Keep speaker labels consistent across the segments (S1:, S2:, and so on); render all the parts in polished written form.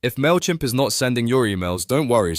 S1: If Mailchimp is not sending your emails, don't worry.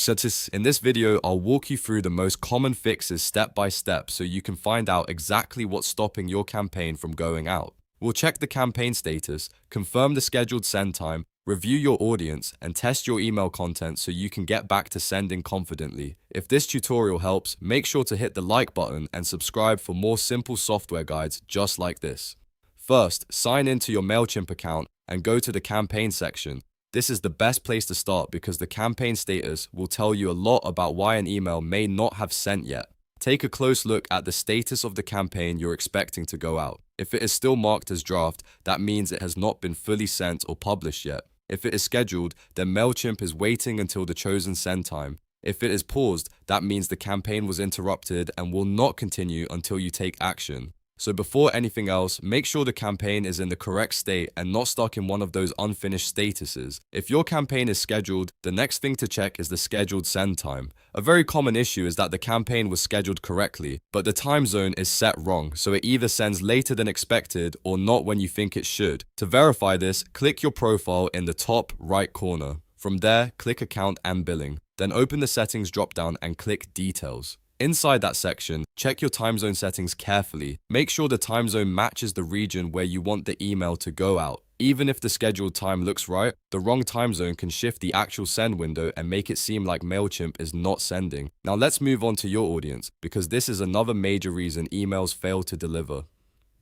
S1: In this video, I'll walk you through the most common fixes step by step so you can find out exactly what's stopping your campaign from going out. We'll check the campaign status, confirm the scheduled send time, review your audience, and test your email content so you can get back to sending confidently. If this tutorial helps, make sure to hit the like button and subscribe for more simple software guides just like this. First, sign into your Mailchimp account and go to the campaign section. This is the best place to start because the campaign status will tell you a lot about why an email may not have sent yet. Take a close look at the status of the campaign you're expecting to go out. If it is still marked as draft, that means it has not been fully sent or published yet. If it is scheduled, then Mailchimp is waiting until the chosen send time. If it is paused, that means the campaign was interrupted and will not continue until you take action. So before anything else, make sure the campaign is in the correct state and not stuck in one of those unfinished statuses. If your campaign is scheduled, the next thing to check is the scheduled send time. A very common issue is that the campaign was scheduled correctly, but the time zone is set wrong, so it either sends later than expected or not when you think it should. To verify this, click your profile in the top right corner. From there, click Account and Billing. Then open the Settings dropdown and click Details. Inside that section, check your time zone settings carefully. Make sure the time zone matches the region where you want the email to go out. Even if the scheduled time looks right, the wrong time zone can shift the actual send window and make it seem like Mailchimp is not sending. Now let's move on to your audience, because this is another major reason emails fail to deliver.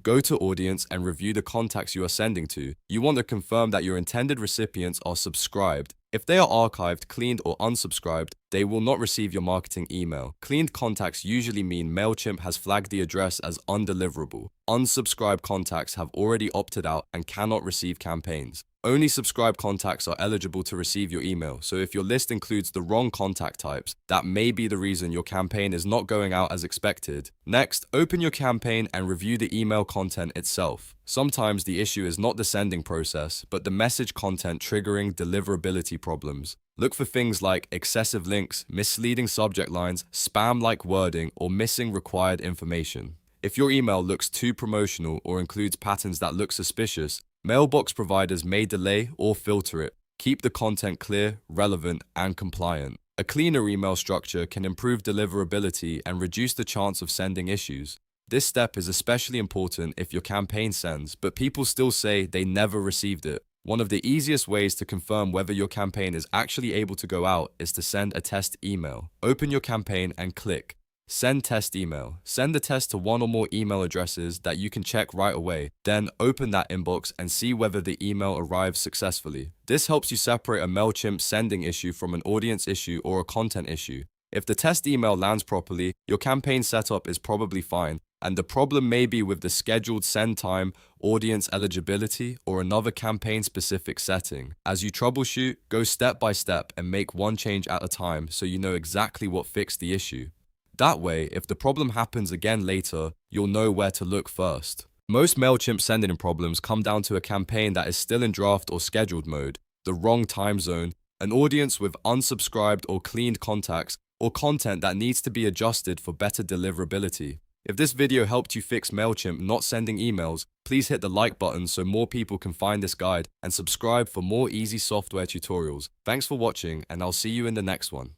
S1: Go to Audience and review the contacts you are sending to. You want to confirm that your intended recipients are subscribed. If they are archived, cleaned, or unsubscribed, they will not receive your marketing email. Cleaned contacts usually mean Mailchimp has flagged the address as undeliverable. Unsubscribed contacts have already opted out and cannot receive campaigns. Only subscribed contacts are eligible to receive your email, so if your list includes the wrong contact types, that may be the reason your campaign is not going out as expected. Next, open your campaign and review the email content itself. Sometimes the issue is not the sending process, but the message content triggering deliverability problems. Look for things like excessive links, misleading subject lines, spam-like wording, or missing required information. If your email looks too promotional or includes patterns that look suspicious, mailbox providers may delay or filter it. Keep the content clear, relevant, and compliant. A cleaner email structure can improve deliverability and reduce the chance of sending issues. This step is especially important if your campaign sends, but people still say they never received it. One of the easiest ways to confirm whether your campaign is actually able to go out is to send a test email. Open your campaign and click Send Test Email. Send the test to one or more email addresses that you can check right away. Then open that inbox and see whether the email arrives successfully. This helps you separate a Mailchimp sending issue from an audience issue or a content issue. If the test email lands properly, your campaign setup is probably fine, and the problem may be with the scheduled send time, audience eligibility, or another campaign-specific setting. As you troubleshoot, go step by step and make one change at a time so you know exactly what fixed the issue. That way, if the problem happens again later, you'll know where to look first. Most Mailchimp sending problems come down to a campaign that is still in draft or scheduled mode, the wrong time zone, an audience with unsubscribed or cleaned contacts, or content that needs to be adjusted for better deliverability. If this video helped you fix Mailchimp not sending emails, please hit the like button so more people can find this guide, and subscribe for more easy software tutorials. Thanks for watching, and I'll see you in the next one.